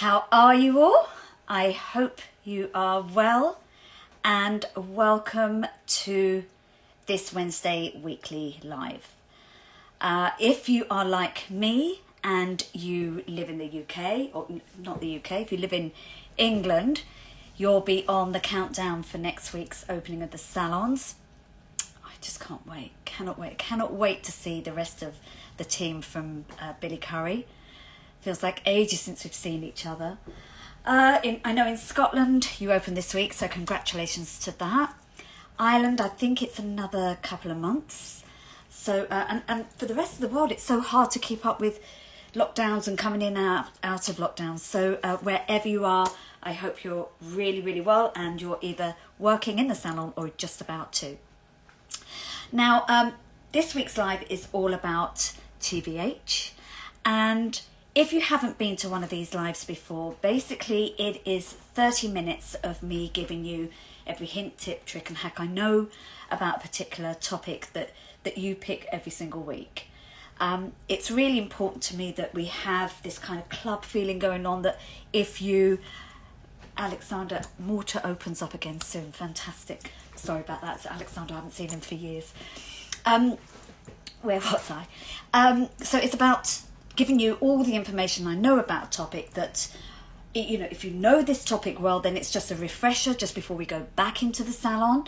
How are you all? I hope you are well, and welcome to this Wednesday weekly live. If you are like me and you live in the UK, or not the UK, if you live in England, you'll be on the countdown for next week's opening of the salons. I just can't wait, cannot wait to see the rest of the team from Billy Curry. Feels like ages since we've seen each other. I know in Scotland you open this week, so congratulations to that. Ireland, I think it's another couple of months. So and for the rest of the world, it's so hard to keep up with lockdowns and coming in and out of lockdowns. So wherever you are, I hope you're really well, and you're either working in the salon or just about to. Now, this week's live is all about TBH, and if you haven't been to one of these lives before, basically it is 30 minutes of me giving you every hint, tip, trick and hack I know about a particular topic that you pick every single week. It's really important to me that we have this kind of club feeling going on, that if you... Alexander, Mortar opens up again soon. Fantastic. Sorry about that, Alexander. I haven't seen him for years. Where was I? So it's about giving you all the information I know about a topic that, you know, if you know this topic well, then it's just a refresher just before we go back into the salon.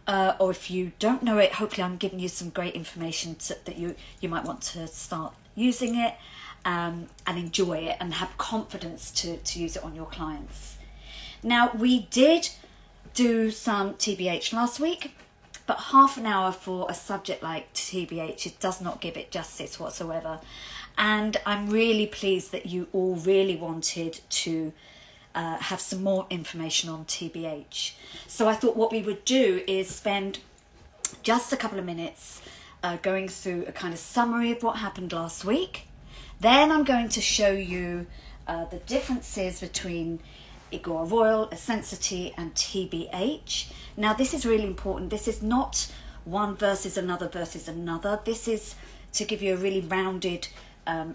Or if you don't know it, hopefully I'm giving you some great information that you might want to start using it and enjoy it and have confidence to use it on your clients. Now, we did do some TBH last week, but half an hour for a subject like TBH, it does not give it justice whatsoever. And I'm really pleased that you all really wanted to have some more information on TBH. So I thought what we would do is spend just a couple of minutes going through a kind of summary of what happened last week. Then I'm going to show you the differences between Igor Royal, Essensity and TBH. Now this is really important. This is not one versus another. This is to give you a really rounded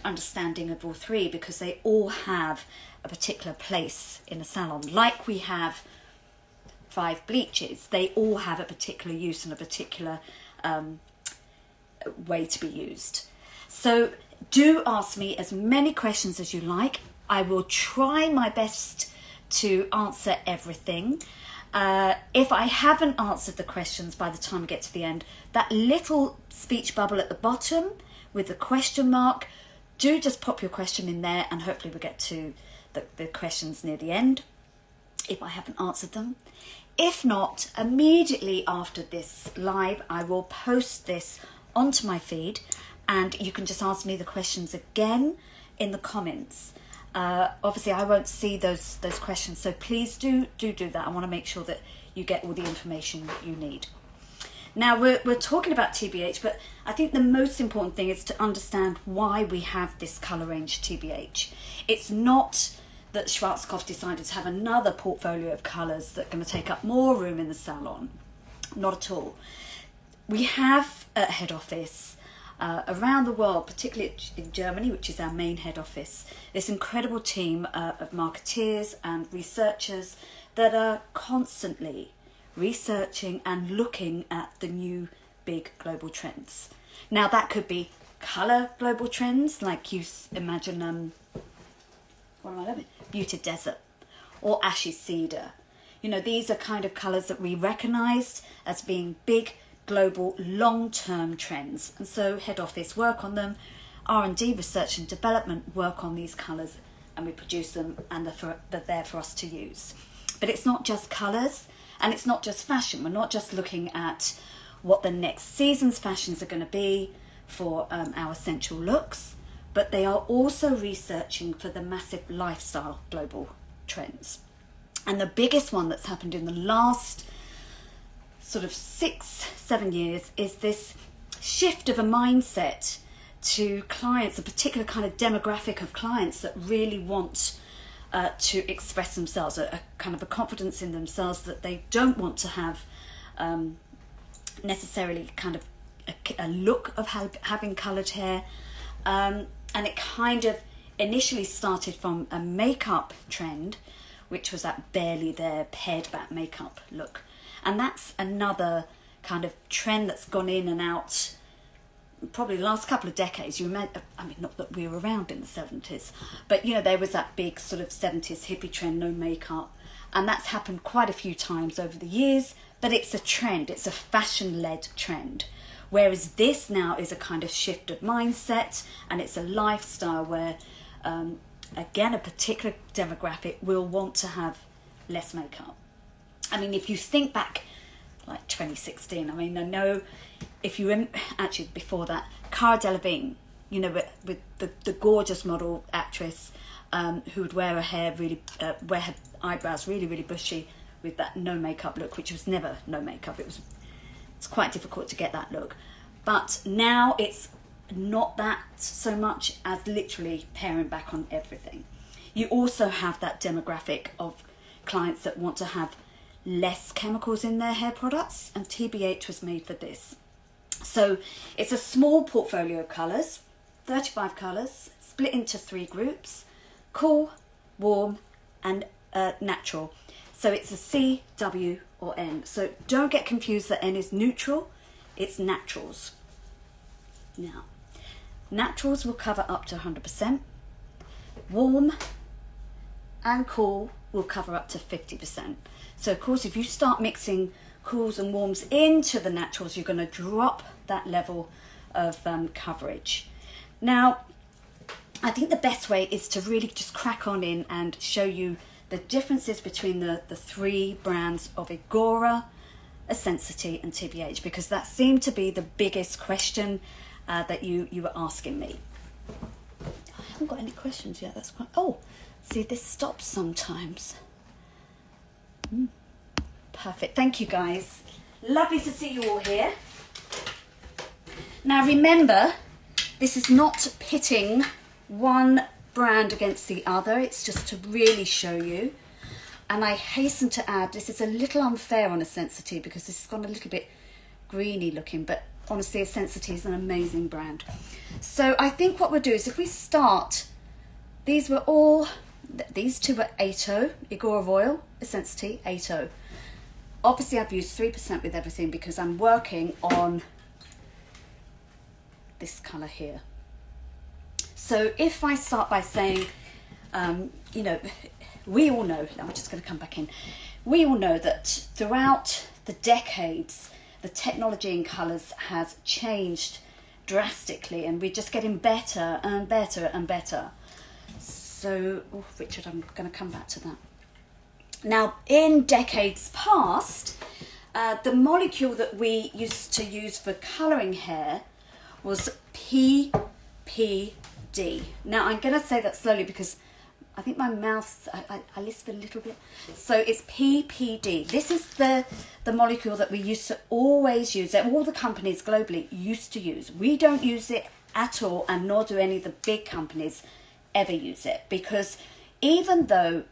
understanding of all three, because they all have a particular place in a salon. Like we have 5 bleaches, they all have a particular use and a particular way to be used. So do ask me as many questions as you like. I will try my best to answer everything. If I haven't answered the questions by the time we get to the end, that little speech bubble at the bottom with the question mark, do just pop your question in there, and hopefully we'll get to the questions near the end if I haven't answered them. If not, immediately after this live, I will post this onto my feed, and you can just ask me the questions again in the comments. Obviously I won't see those questions, so please do that. I want to make sure that you get all the information you need. Now we're talking about TBH, but I think the most important thing is to understand why we have this colour range TBH. It's not that Schwarzkopf decided to have another portfolio of colours that are going to take up more room in the salon. Not at all. We have a head office around the world, particularly in Germany, which is our main head office, this incredible team of marketeers and researchers that are constantly researching and looking at the new big global trends. Now that could be colour global trends, like you imagine, Butte Desert or Ashy Cedar. You know, these are kind of colours that we recognised as being big global long-term trends, and so head office work on them, R&D, research and development, work on these colours, and we produce them, and they're there for us to use. But it's not just colours, and it's not just fashion. We're not just looking at what the next season's fashions are going to be for our essential looks, but they are also researching for the massive lifestyle global trends. And the biggest one that's happened in the last sort of 6-7 years is this shift of a mindset to clients, a particular kind of demographic of clients that really want to express themselves, a kind of a confidence in themselves, that they don't want to have necessarily kind of a look of having coloured hair, and it kind of initially started from a makeup trend, which was that barely there pared back makeup look. And that's another kind of trend that's gone in and out probably the last couple of decades. You remember, I mean, not that we were around in the 70s, but you know, there was that big sort of 70s hippie trend, no makeup. And that's happened quite a few times over the years, but it's a trend, it's a fashion-led trend. Whereas this now is a kind of shifted mindset, and it's a lifestyle where, again, a particular demographic will want to have less makeup. I mean, if you think back, like 2016, I mean, I know if you, actually before that, Cara Delevingne, you know, with the gorgeous model actress who would wear her hair really, wear her eyebrows really, really bushy with that no makeup look, which was never no makeup. It's quite difficult to get that look. But now it's not that so much as literally paring back on everything. You also have that demographic of clients that want to have less chemicals in their hair products, and TBH was made for this. So it's a small portfolio of colours, 35 colours, split into 3 groups: cool, warm and natural. So it's a C, W or N. So don't get confused that N is neutral, it's naturals. Now, naturals will cover up to 100%. Warm and cool will cover up to 50%. So of course, if you start mixing cools and warms into the naturals, you're going to drop that level of coverage. Now, I think the best way is to really just crack on in and show you the differences between the 3 brands of Igora, Essensity and TBH, because that seemed to be the biggest question that you were asking me. I haven't got any questions yet. That's quite... Oh, see, this stops sometimes. Perfect. Thank you, guys. Lovely to see you all here. Now, remember, this is not pitting one brand against the other. It's just to really show you. And I hasten to add, this is a little unfair on Essensity because this has gone a little bit greeny looking, but honestly, Essensity is an amazing brand. So I think what we'll do is if we start, these two were 8.0, Igora Royal, Essensity 8.0. Obviously I've used 3% with everything because I'm working on this colour here. So if I start by saying, you know, we all know, I'm just going to come back in, we all know that throughout the decades, the technology in colours has changed drastically, and we're just getting better and better and better. So, oh, Richard, I'm going to come back to that. Now, in decades past, the molecule that we used to use for colouring hair was PPD. Now, I'm going to say that slowly because I think my mouth, I lisp a little bit. So it's PPD. This is the molecule that we used to always use, that all the companies globally used to use. We don't use it at all, and nor do any of the big companies ever use it, because even though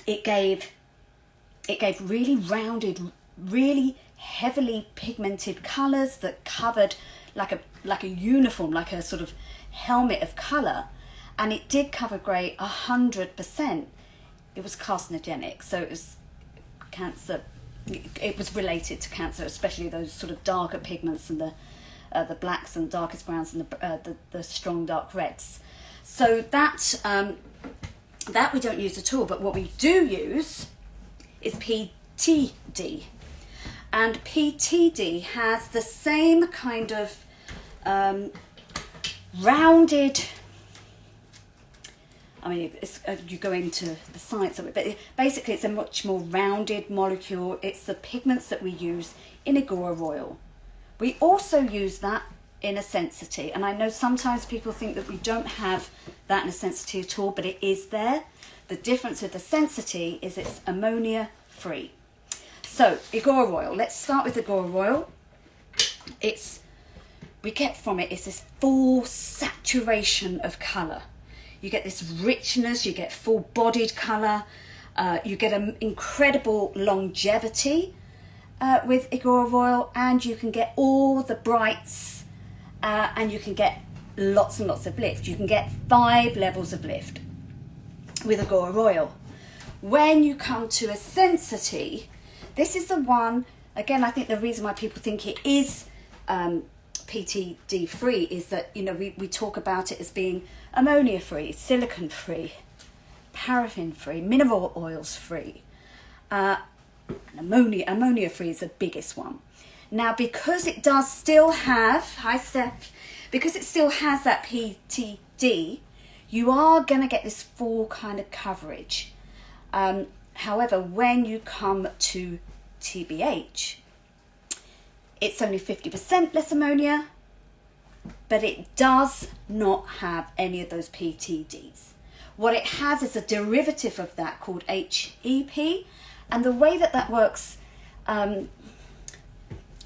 it gave really rounded, really heavily pigmented colours that covered like a uniform, like a sort of helmet of colour, and it did cover grey 100%, it was carcinogenic. So it was cancer. It was related to cancer, especially those sort of darker pigments and the blacks and darkest browns and the strong dark reds. So that we don't use at all. But what we do use is PTD, and PTD has the same kind of rounded. I mean, you go into the science of it, but basically it's a much more rounded molecule. It's the pigments that we use in Igora Royal. We also use that in Essensity, and I know sometimes people think that we don't have that in Essensity at all, but it is there. The difference with Essensity is it's ammonia free. So Igora Royal, let's start with Igora Royal. We get from it is this full saturation of colour. You get this richness, you get full-bodied colour, you get an incredible longevity with Igora Royal, and you can get all the brights, and you can get lots and lots of lift. You can get 5 levels of lift with Agora Royal. When you come to a Sensity, this is the one, again, I think the reason why people think it is PTD free is that, you know, we talk about it as being ammonia free, silicon free, paraffin free, mineral oils free, and ammonia free is the biggest one. Now, because it does still have, hi Steph, because it still has that PTD, you are going to get this full kind of coverage. However, when you come to TBH, it's only 50% less ammonia, but it does not have any of those PTDs. What it has is a derivative of that called HEP, and the way that works,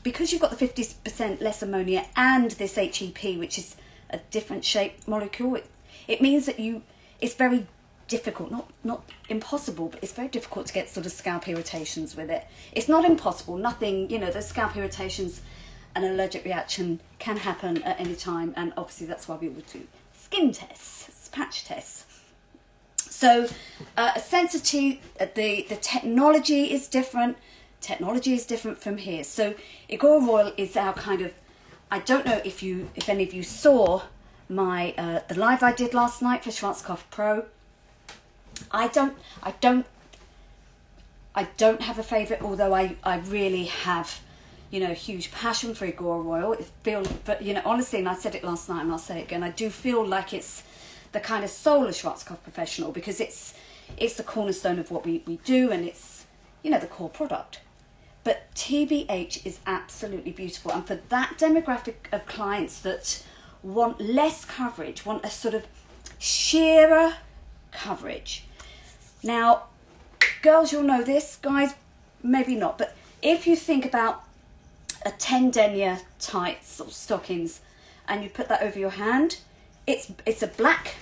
because you've got the 50% less ammonia and this HEP, which is a different shaped molecule, it means that it's very difficult, not impossible, but it's very difficult to get sort of scalp irritations with it. It's not impossible, nothing, you know, the scalp irritations, an allergic reaction can happen at any time, and obviously that's why we will do skin tests, patch tests. So Sensity, the technology is different. Technology is different from here. So Agora Royal is our kind of, I don't know if any of you saw my the live I did last night for Schwarzkopf Pro. I don't have a favourite, although I really have, you know, a huge passion for Agora Royal. But you know, honestly, and I said it last night and I'll say it again, I do feel like it's the kind of soul of Schwarzkopf Professional, because it's the cornerstone of what we do, and it's, you know, the core product. But TBH is absolutely beautiful, and for that demographic of clients that want less coverage, want a sort of sheerer coverage. Now, girls, you'll know this, guys, maybe not, but if you think about a 10 denier tights or stockings and you put that over your hand, it's a black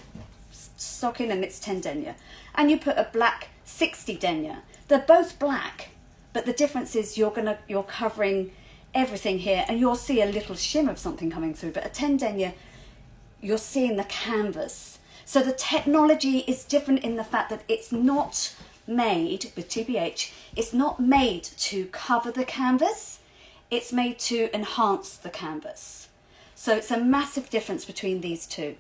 stocking and it's 10 denier, and you put a black 60 denier. They're both black, but the difference is you're covering everything here, and you'll see a little shimmer of something coming through, but a 10 denier, you're seeing the canvas. So the technology is different in the fact that it's not made, with TBH, it's not made to cover the canvas, it's made to enhance the canvas. So it's a massive difference between these two.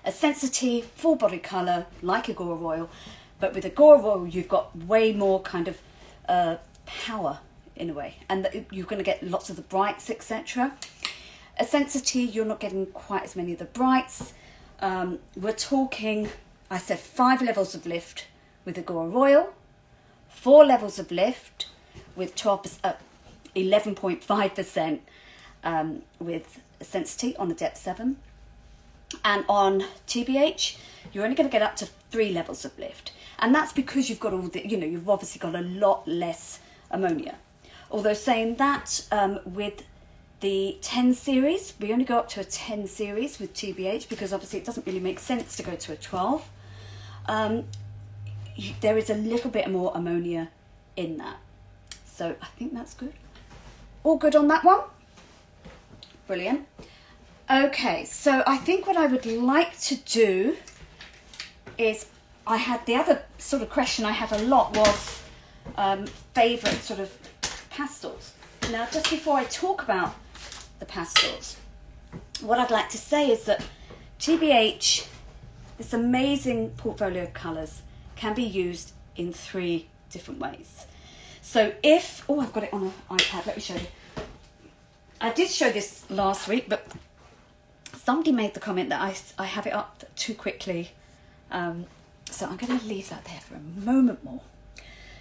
A Sensity, full body colour, like Agora Royal, but with Agora Royal you've got way more kind of power in a way, and you're going to get lots of the brights, etc. A Sensity, you're not getting quite as many of the brights. We're talking, I said 5 levels of lift with Agora Royal, 4 levels of lift with 11.5% with Sensity on the depth 7, and on TBH you're only going to get up to 3 levels of lift, and that's because you've got all the, you know, you've obviously got a lot less ammonia. Although saying that, with the 10 series, we only go up to a 10 series with TBH, because obviously it doesn't really make sense to go to a 12. There is a little bit more ammonia in that, so I think that's good. All good on that one? Brilliant. Okay, so I think what I would like to do is, I had the other sort of question I had a lot was favourite sort of pastels. Now, just before I talk about the pastels, what I'd like to say is that TBH, this amazing portfolio of colours, can be used in 3 different ways. So if, oh, I've got it on an iPad, let me show you. I did show this last week, but somebody made the comment that I have it up too quickly. So I'm going to leave that there for a moment more.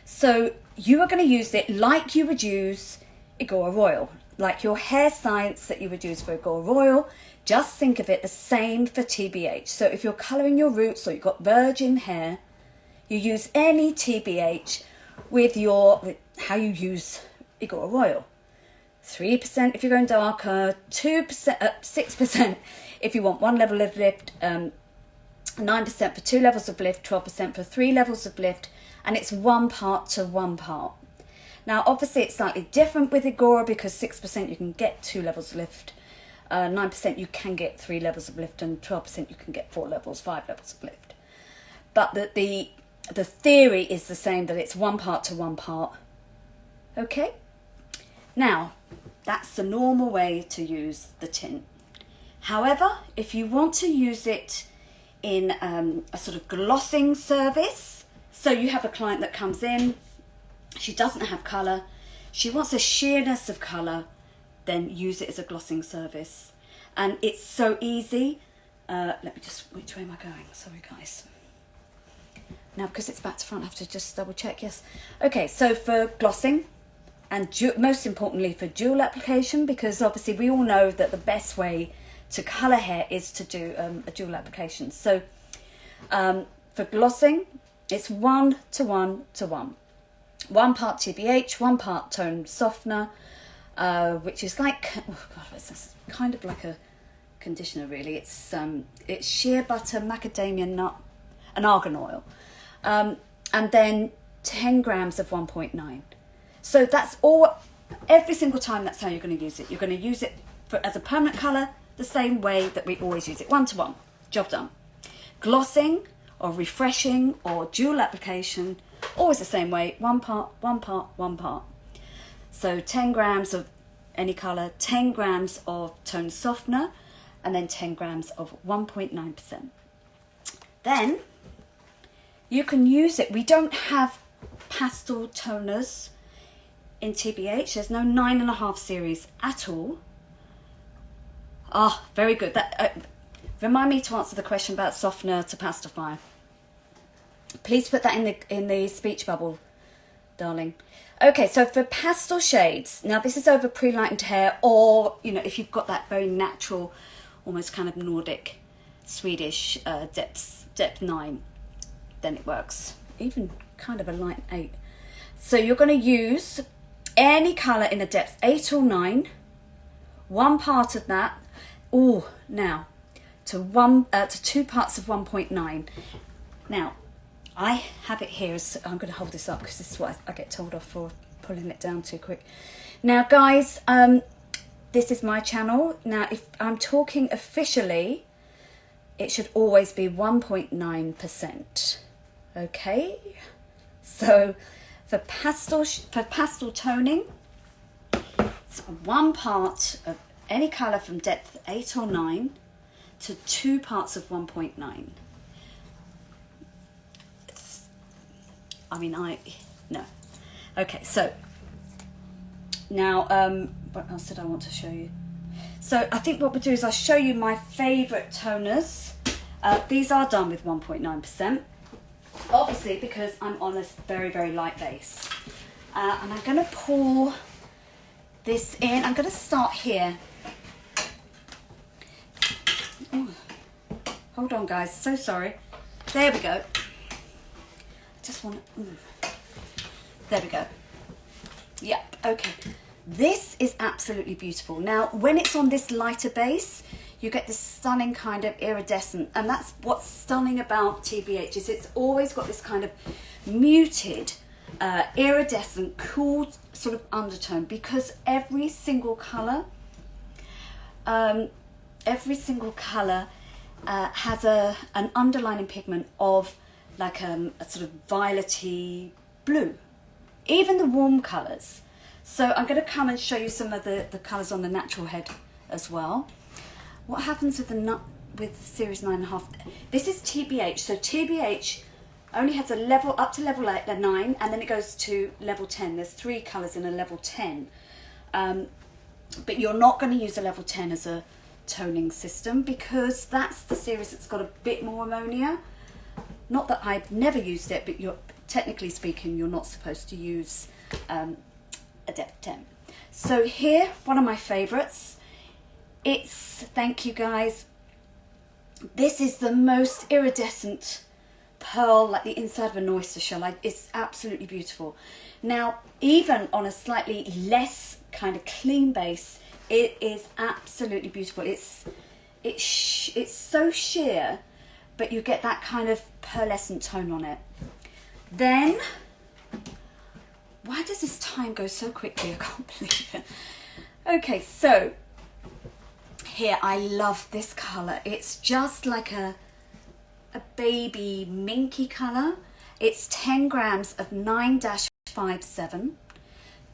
So you are going to use it like you would use Agora Royal, like your hair science that you would use for Agora Royal. Just think of it the same for TBH. So if you're colouring your roots, or you've got virgin hair, you use any TBH with how you use Agora Royal. 3% if you're going darker, 2%, 6% if you want 1 level of lift, 9% for 2 levels of lift, 12% for 3 levels of lift, and it's 1 part to 1 part. Now, obviously, it's slightly different with Agora, because 6% you can get 2 levels of lift, 9%, you can get 3 levels of lift, and 12% you can get 4 levels, 5 levels of lift. But the theory is the same, that it's 1 part to 1 part. Okay? Now, that's the normal way to use the tint. However, if you want to use it in a sort of glossing service, so you have a client that comes in, she doesn't have colour, she wants a sheerness of colour, then use it as a glossing service. And it's so easy. Let me just, which way am I going? Sorry guys. Now, because it's back to front, I have to just double check, yes. Okay, so for glossing, and most importantly for dual application, because obviously we all know that the best way to colour hair is to do a dual application. So for glossing, it's 1 to 1 to 1. 1 part TBH, 1 part tone softener, which is like, oh God, it's kind of like a conditioner really. It's shea butter, macadamia nut, and argan oil. And then 10 grams of 1.9. So that's all, every single time that's how you're going to use it. You're going to use it as a permanent colour, the same way that we always use it, 1 to 1, job done. Glossing or refreshing or dual application, always the same way, 1 part, 1 part, 1 part. So 10 grams of any colour, 10 grams of tone softener, and then 10 grams of 1.9%. Then you can use it. We don't have pastel toners in TBH. There's no 9.5 series at all. Ah, very good. That remind me to answer the question about softener to pastelify. Please put that in the speech bubble, darling. Okay, so for pastel shades, now this is over pre-lightened hair, or you know, if you've got that very natural, almost kind of Nordic, Swedish depth 9, then it works. Even kind of a light 8. So you're going to use any colour in a depth 8 or 9, 1 part of that. Oh, now to 2 parts of 1.9. Now, I have it here. I'm going to hold this up because this is what I get told off for pulling it down too quick. Now, guys, this is my channel. Now, if I'm talking officially, it should always be 1.9%. Okay, so for pastel toning, it's 1 part of any colour from depth 8 or 9 to 2 parts of 1.9. No. Okay, so now, what else did I want to show you? So I think what we'll do is I'll show you my favourite toners. These are done with 1.9%, obviously because I'm on a very, very light base. And I'm going to pour this in. I'm going to start here. Ooh. Hold on, guys. So sorry. There we go. Just want to... There we go. Yep, okay. This is absolutely beautiful. Now, when it's on this lighter base, you get this stunning kind of iridescent, and that's what's stunning about TBH, is it's always got this kind of muted, iridescent, cool sort of undertone, because every single colour has an underlining pigment of like a sort of violety blue, even the warm colours. So I'm going to come and show you some of the colours on the natural head as well. What happens with with series 9.5? This is TBH. So TBH only has a level up to level 9, and then it goes to level 10. There's 3 colours in a level 10. But you're not going to use a level 10 as a toning system, because that's the series that's got a bit more ammonia. Not that I've never used it, but technically speaking, you're not supposed to use a depth 10. So here, one of my favourites. It's, thank you guys, this is the most iridescent pearl, like the inside of an oyster shell. It's absolutely beautiful. Now, even on a slightly less kind of clean base, it is absolutely beautiful. It's so sheer, but you get that kind of pearlescent tone on it. Then, why does this time go so quickly? I can't believe it. Okay, so here, I love this colour. It's just like a baby minky colour. It's 10 grams of 9-57,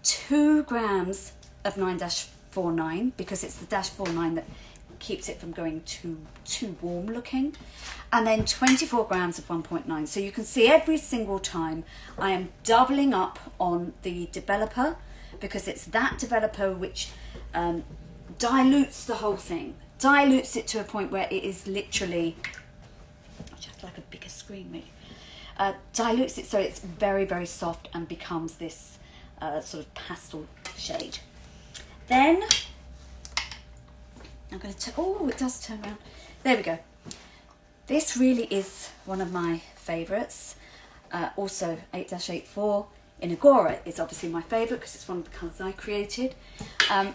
2 grams of 9-49, because it's the -49 that keeps it from going too warm looking, and then 24 grams of 1.9. So you can see every single time I am doubling up on the developer, because it's that developer which dilutes the whole thing, dilutes it to a point where it is literally just like a bigger screen maybe. Dilutes it so it's very, very soft and becomes this sort of pastel shade. Then I'm going to, oh, it does turn around. There we go. This really is one of my favourites. Also 8-84 in Agora is obviously my favourite because it's one of the colours I created.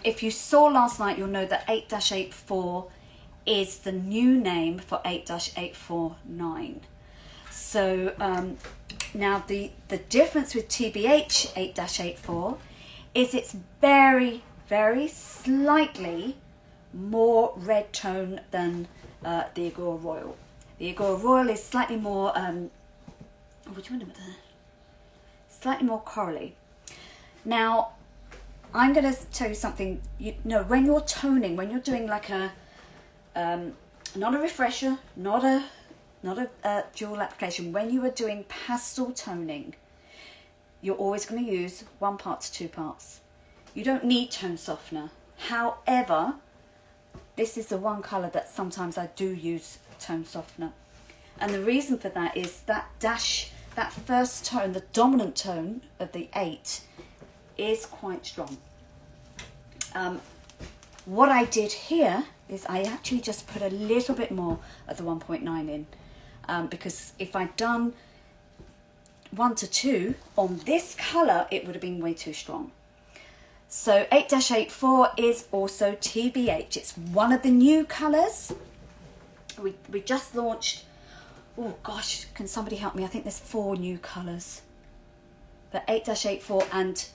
If you saw last night, you'll know that 8-84 is the new name for 8-849. So now the difference with TBH 8-84 is it's very, very slightly more red tone than the Agora Royal. The Agora Royal is slightly more, slightly more corally. Now, I'm going to tell you something. You know, when you're toning, when you're doing like a, not a refresher, not a dual application, when you are doing pastel toning, you're always going to use 1 part to 2 parts. You don't need tone softener. However, this is the one colour that sometimes I do use tone softener. And the reason for that is that that first tone, the dominant tone of the 8, is quite strong. What I did here is I actually just put a little bit more of the 1.9 in. Because if I'd done 1 to 2 on this colour, it would have been way too strong. So 8-84 is also TBH. It's one of the new colours. We just launched, oh gosh, can somebody help me? I think there's 4 new colours. The 8-84 and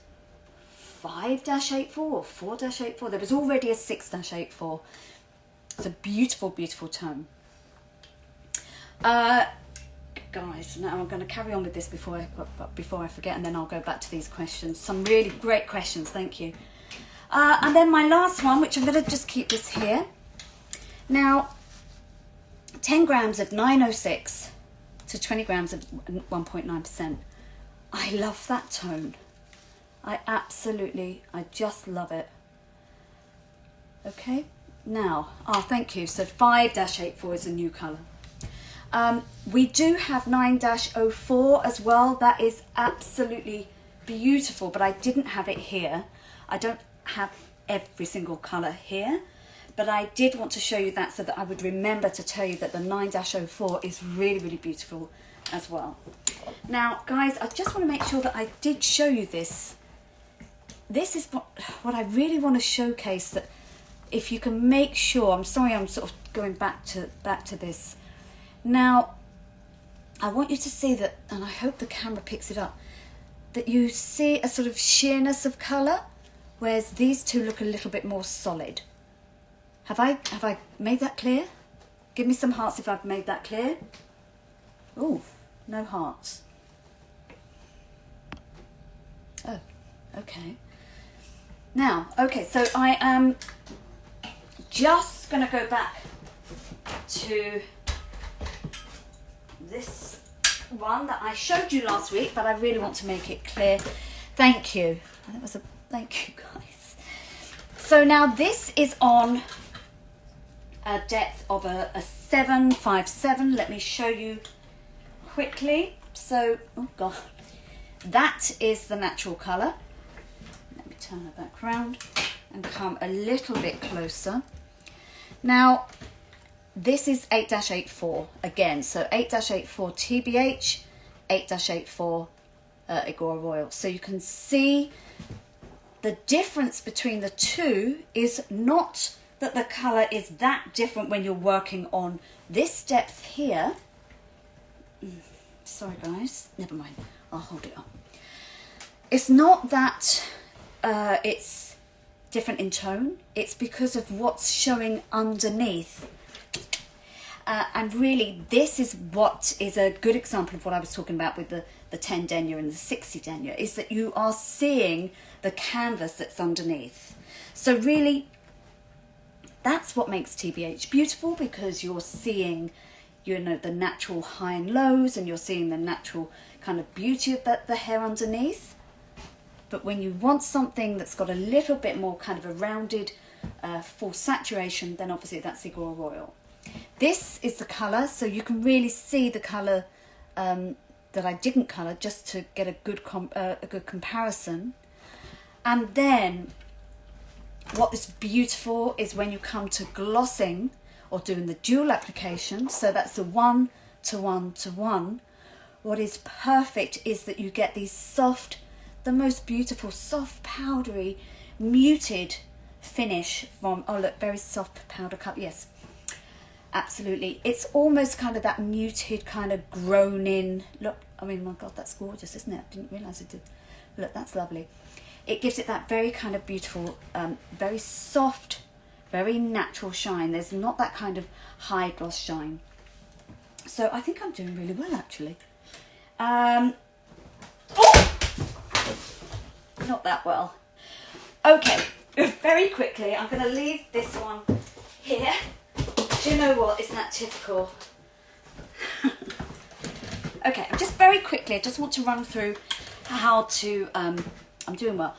5-84 or 4-84. There was already a 6-84. It's a beautiful, beautiful tone. Guys, now I'm going to carry on with this before I forget, and then I'll go back to these questions. Some really great questions, thank you. And then my last one, which I'm going to just keep this here. Now, 10 grams of 906 to 20 grams of 1.9%. I love that tone. I just love it. Okay, now, thank you. So 5-84 is a new colour. We do have 9-04 as well. That is absolutely beautiful, but I didn't have it here. I don't have every single colour here, but I did want to show you that so that I would remember to tell you that the 9-04 is really, really beautiful as well. Now, guys, I just want to make sure that I did show you this. This is what I really want to showcase, that if you can make sure, I'm sorry I'm sort of going back to this. Now, I want you to see that, and I hope the camera picks it up, that you see a sort of sheerness of colour, whereas these two look a little bit more solid. Have I made that clear? Give me some hearts if I've made that clear. Oh, no hearts. Oh, okay. Now, okay, so I am just going to go back to this one that I showed you last week, but I really want to make it clear. Thank you. That was a thank you, guys. So now this is on a depth of a 757. Let me show you quickly. So, oh god, that is the natural colour. Let me turn her back round and come a little bit closer. Now, this is 8-84 again, so 8-84 TBH, 8-84 Agora Royal. So you can see the difference between the two is not that the colour is that different when you're working on this depth here. Sorry guys, never mind, I'll hold it up. It's not that it's different in tone, it's because of what's showing underneath. And really, this is what is a good example of what I was talking about with the 10 denier and the 60 denier, is that you are seeing the canvas that's underneath. So really, that's what makes TBH beautiful, because you're seeing, you know, the natural high and lows, and you're seeing the natural kind of beauty of the hair underneath. But when you want something that's got a little bit more kind of a rounded, full saturation, then obviously that's the Agora Royal. This is the colour, so you can really see the colour that I didn't colour, just to get a good comparison. And then what is beautiful is when you come to glossing or doing the dual application, so that's the 1 to 1 to 1. What is perfect is that you get these soft, the most beautiful, soft, powdery, muted finish from, oh look, very soft powder cut, yes. Absolutely. It's almost kind of that muted, kind of grown in look. I mean, my God, that's gorgeous, isn't it? I didn't realise it did. Look, that's lovely. It gives it that very kind of beautiful, very soft, very natural shine. There's not that kind of high gloss shine. So I think I'm doing really well, actually. Oh! Not that well. Okay, very quickly, I'm going to leave this one here. Do you know what? Isn't that typical? Okay, just very quickly, I just want to run through how to, I'm doing well,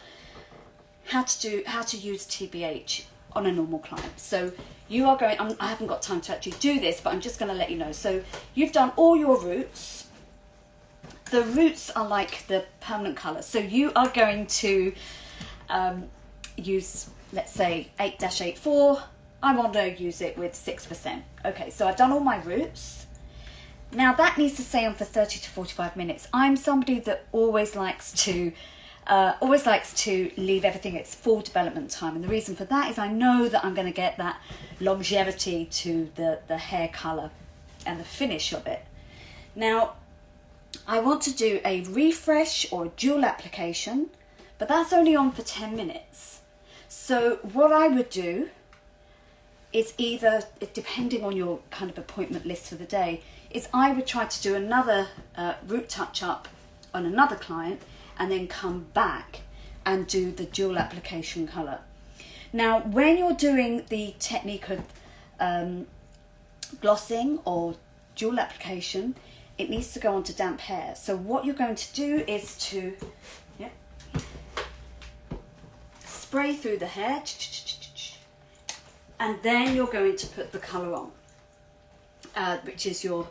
how to use TBH on a normal client. So you are going, I haven't got time to actually do this, but I'm just going to let you know. So you've done all your roots. The roots are like the permanent colour. So you are going to use, let's say, 8-84. I want to use it with 6%. Okay, so I've done all my roots. Now that needs to stay on for 30 to 45 minutes. I'm somebody that always likes to leave everything its full development time. And the reason for that is I know that I'm going to get that longevity to the hair colour and the finish of it. Now, I want to do a refresh or a dual application, but that's only on for 10 minutes. So what I would do is either, depending on your kind of appointment list for the day, is I would try to do another root touch-up on another client and then come back and do the dual application colour. Now, when you're doing the technique of glossing or dual application, it needs to go onto damp hair. So what you're going to do is to spray through the hair, and then you're going to put the colour on, which is your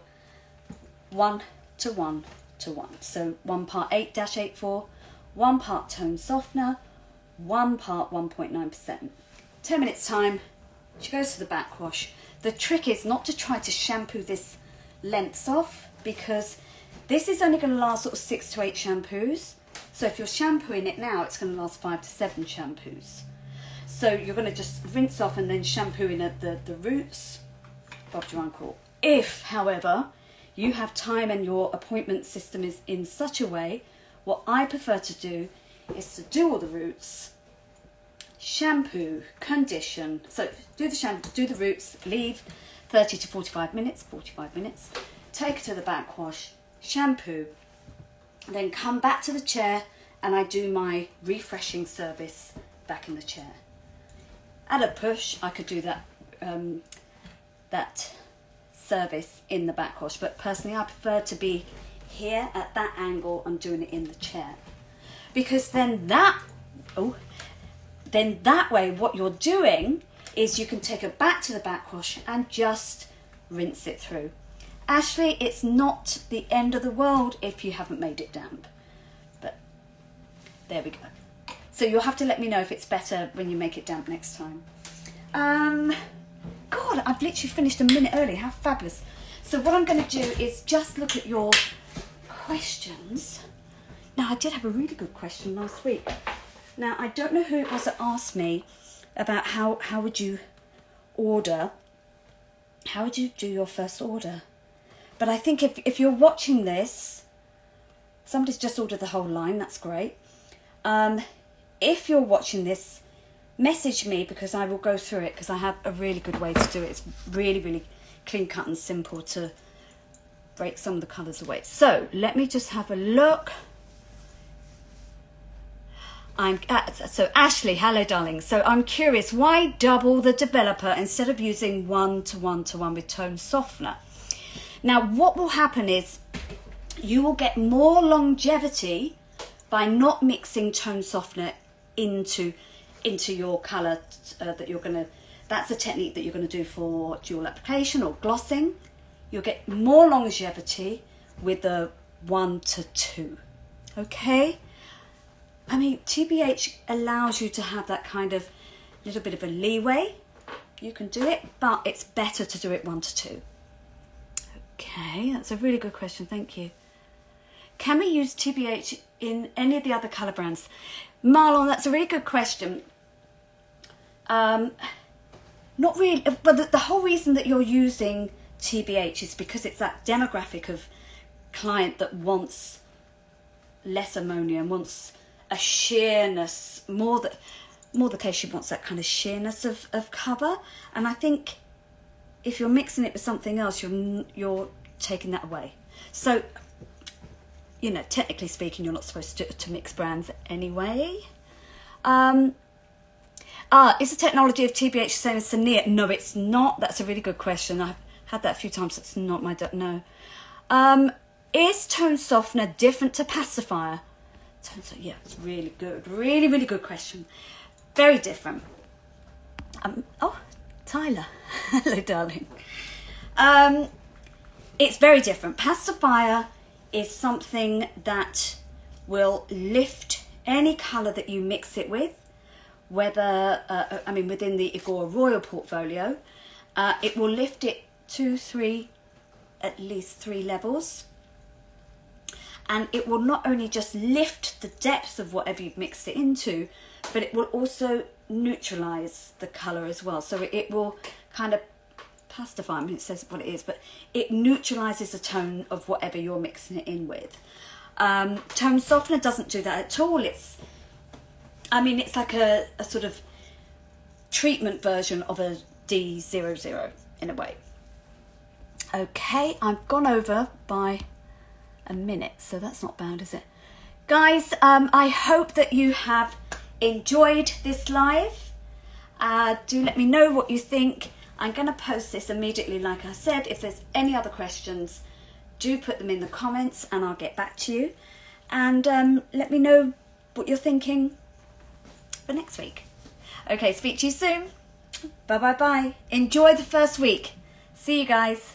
1 to 1 to 1. So 1 part 8-84, 1 part tone softener, 1 part 1.9%. 10 minutes time, she goes to the backwash. The trick is not to try to shampoo this lengths off, because this is only going to last sort of 6 to 8 shampoos. So if you're shampooing it now, it's going to last 5 to 7 shampoos. So you're going to just rinse off and then shampoo in at the roots, Bob your uncle. If, however, you have time and your appointment system is in such a way, what I prefer to do is to do all the roots, shampoo, condition. So do the shampoo, do the roots, leave 30 to 45 minutes, take it to the backwash, shampoo, then come back to the chair and I do my refreshing service back in the chair. At a push, I could do that service in the backwash, but personally I prefer to be here at that angle and doing it in the chair, because then that way what you're doing is you can take it back to the backwash and just rinse it through. Actually, it's not the end of the world if you haven't made it damp, but there we go. So you'll have to let me know if it's better when you make it damp next time. God, I've literally finished a minute early. How fabulous. So what I'm going to do is just look at your questions. Now, I did have a really good question last week. Now, I don't know who it was that asked me about how would you order, how would you do your first order? But I think if you're watching this, somebody's just ordered the whole line, that's great. If you're watching this, message me because I will go through it, because I have a really good way to do it. It's really, really clean cut and simple to break some of the colours away. So let me just have a look. So Ashley, hello darling. So I'm curious, why double the developer instead of using 1:1:1 with tone softener? Now what will happen is you will get more longevity by not mixing tone softener into your colour that you're going to, that's a technique that you're going to do for dual application or glossing. You'll get more longevity with the 1:2. Okay? I mean, TBH allows you to have that kind of little bit of a leeway. You can do it, but it's better to do it 1:2. Okay, that's a really good question. Thank you. Can we use TBH in any of the other colour brands? Marlon, that's a really good question. Not really, but the whole reason that you're using TBH is because it's that demographic of client that wants less ammonia and wants a sheerness, more the case she wants that kind of sheerness of cover. And I think if you're mixing it with something else, you're taking that away. So, you know, technically speaking, you're not supposed to mix brands anyway. Is the technology of TBH the same as Sania? No, it's not. That's a really good question. I've had that a few times. It's not my... No. Is tone softener different to pacifier? Yeah, it's really good. Really, really good question. Very different. Oh, Tyler. Hello, darling. It's very different. Pacifier is something that will lift any colour that you mix it with, whether, within the Igor Royal portfolio, it will lift it 2, 3, at least 3 levels. And it will not only just lift the depth of whatever you've mixed it into, but it will also neutralise the colour as well. So it will kind of pacify, I mean, it says what it is, but it neutralises the tone of whatever you're mixing it in with. Tone softener doesn't do that at all. It's like a sort of treatment version of a D00 in a way. Okay, I've gone over by a minute, so that's not bad, is it? Guys, I hope that you have enjoyed this live. Do let me know what you think. I'm going to post this immediately, like I said. If there's any other questions, do put them in the comments and I'll get back to you. And let me know what you're thinking for next week. Okay, speak to you soon. Bye. Enjoy the first week. See you guys.